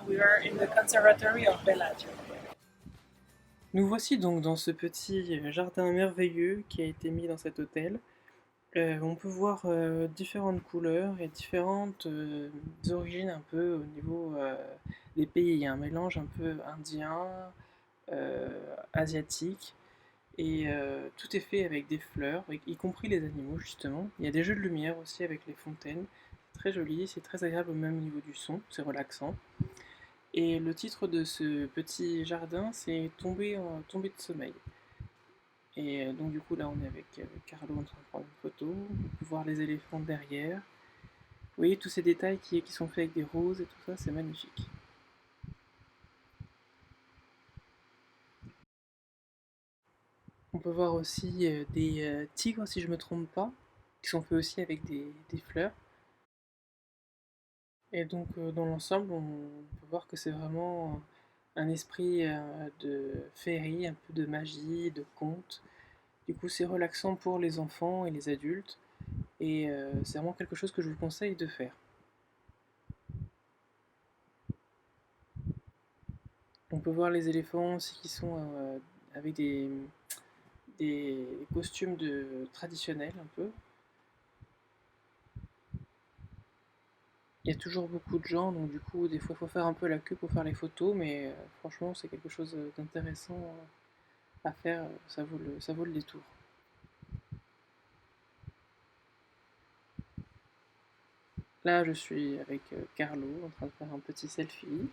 we are in the conservatory of Bellagio. Nous voici donc dans ce petit jardin merveilleux qui a été mis dans cet hôtel. On peut voir différentes couleurs et différentes origines un peu au niveau des pays. Il y a un mélange un peu indien, asiatique, et tout est fait avec des fleurs, y compris les animaux justement. Il y a des jeux de lumière aussi avec les fontaines. C'est très joli, c'est très agréable au même niveau du son, c'est relaxant. Et le titre de ce petit jardin, c'est Tomber de sommeil. Et donc du coup là on est avec Carlo en train de prendre une photo, on peut voir les éléphants derrière. Vous voyez tous ces détails qui sont faits avec des roses et tout ça, c'est magnifique. On peut voir aussi des tigres si je me trompe pas, qui sont faits aussi avec des fleurs. Et donc dans l'ensemble on peut voir que c'est vraiment un esprit de féerie, un peu de magie, de conte. Du coup c'est relaxant pour les enfants et les adultes. Et c'est vraiment quelque chose que je vous conseille de faire. On peut voir les éléphants aussi qui sont avec des costumes traditionnels un peu. Il y a toujours beaucoup de gens, donc du coup des fois il faut faire un peu la queue pour faire les photos, mais franchement c'est quelque chose d'intéressant à faire, ça vaut le détour. Là je suis avec Carlo en train de faire un petit selfie.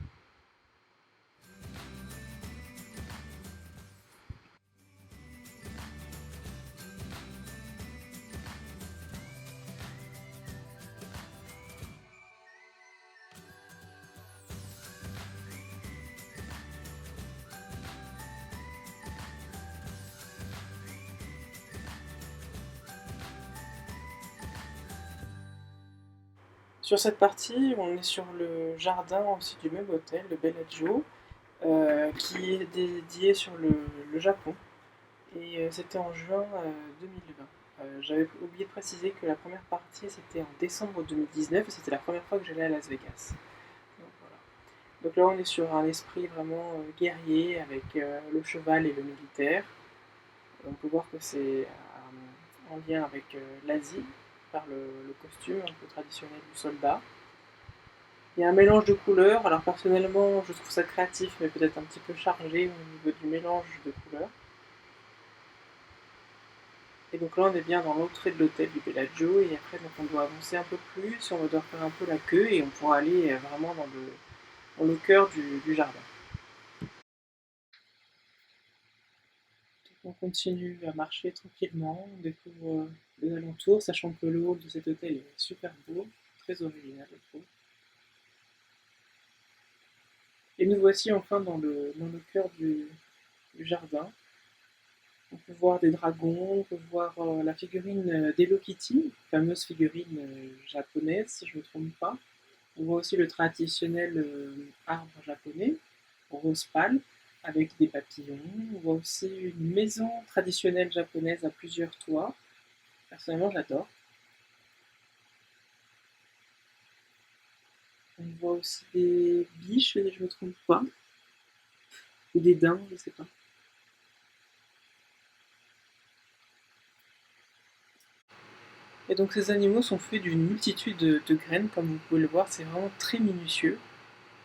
Sur cette partie, on est sur le jardin aussi du même hôtel, le Bellagio, qui est dédié sur le Japon. Et c'était en juin 2020. J'avais oublié de préciser que la première partie c'était en décembre 2019 et c'était la première fois que j'allais à Las Vegas. Donc, voilà. Donc là on est sur un esprit vraiment guerrier avec le cheval et le militaire. On peut voir que c'est en lien avec l'Asie par le costume un peu traditionnel du soldat. Il y a un mélange de couleurs, alors personnellement je trouve ça créatif mais peut-être un petit peu chargé au niveau du mélange de couleurs. Et donc là, on est bien dans l'entrée de l'hôtel du Bellagio, et après, donc, on doit avancer un peu plus, on doit faire un peu la queue, et on pourra aller vraiment dans le cœur du jardin. Donc, on continue à marcher tranquillement, on découvre les alentours, sachant que le hall de cet hôtel est super beau, très original, je trouve. Et nous voici enfin dans le cœur du jardin. On peut voir des dragons, on peut voir la figurine d'Hello Kitty, fameuse figurine japonaise, si je ne me trompe pas. On voit aussi le traditionnel arbre japonais, rose pâle, avec des papillons. On voit aussi une maison traditionnelle japonaise à plusieurs toits. Personnellement, j'adore. On voit aussi des biches, si je ne me trompe pas, ou des daims, je ne sais pas. Et donc ces animaux sont faits d'une multitude de graines, comme vous pouvez le voir, c'est vraiment très minutieux.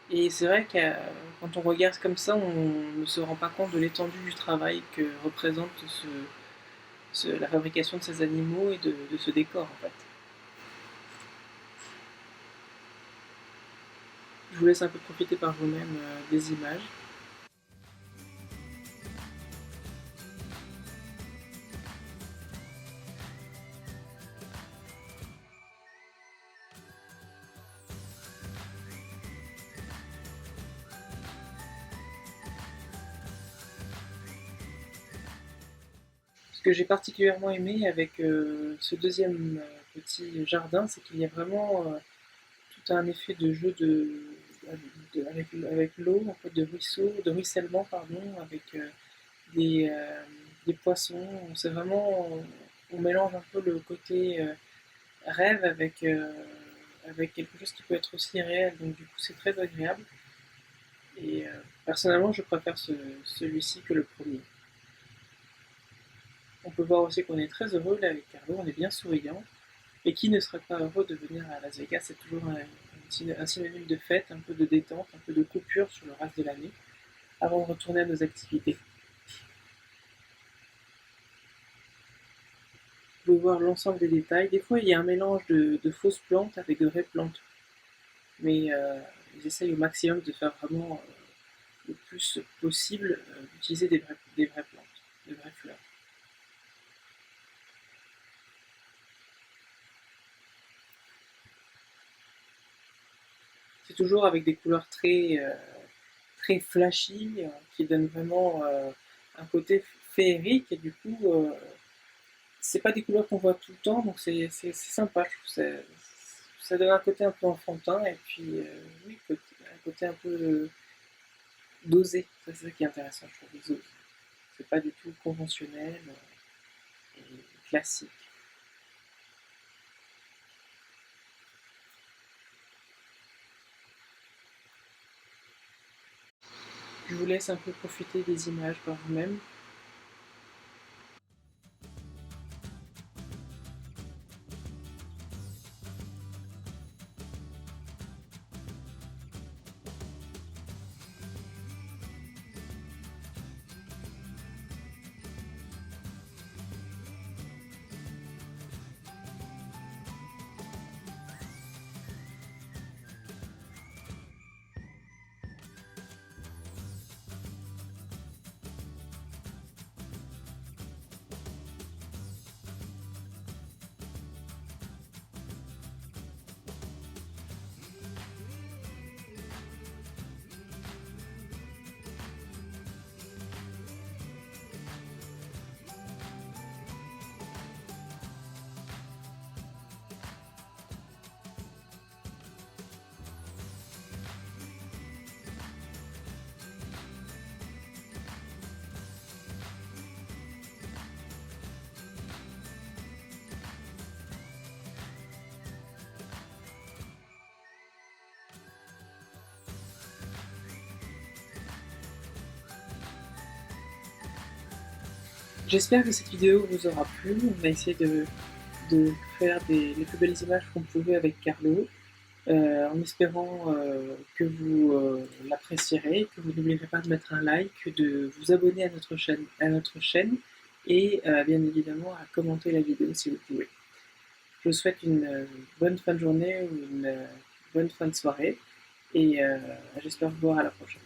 Et c'est vrai que quand on regarde comme ça, on ne se rend pas compte de l'étendue du travail que représente la fabrication de ces animaux et de ce décor en fait. Je vous laisse un peu profiter par vous-même des images. Ce que j'ai particulièrement aimé avec ce deuxième petit jardin, c'est qu'il y a vraiment tout un effet de jeu avec l'eau, en fait, de ruissellement, pardon, avec des, euh, des poissons. C'est vraiment, on mélange un peu le côté rêve avec quelque chose qui peut être aussi réel. Donc du coup, c'est très agréable. Et personnellement, je préfère celui-ci que le premier. On peut voir aussi qu'on est très heureux là avec Carlo, on est bien souriant. Et qui ne serait pas heureux de venir à Las Vegas? C'est toujours un synonyme de fête, un peu de détente, un peu de coupure sur le reste de l'année, avant de retourner à nos activités. Vous pouvez voir l'ensemble des détails. Des fois, il y a un mélange de fausses plantes avec de vraies plantes. Mais ils essayent au maximum de faire vraiment le plus possible d'utiliser des vraies plantes, de vraies fleurs. C'est toujours avec des couleurs très flashy qui donnent vraiment un côté féerique et du coup, c'est pas des couleurs qu'on voit tout le temps, donc c'est sympa. Je trouve ça donne un côté un peu enfantin et puis oui, un côté un peu dosé. Ça, c'est ça qui est intéressant, je trouve, les oses. C'est pas du tout conventionnel et classique. Je vous laisse un peu profiter des images par vous-même. J'espère que cette vidéo vous aura plu. On a essayé de faire les plus belles images qu'on pouvait avec Carlo, en espérant que vous l'apprécierez, que vous n'oublierez pas de mettre un like, de vous abonner à notre chaîne et bien évidemment à commenter la vidéo si vous pouvez. Je vous souhaite une bonne fin de journée ou une bonne fin de soirée et j'espère vous voir à la prochaine.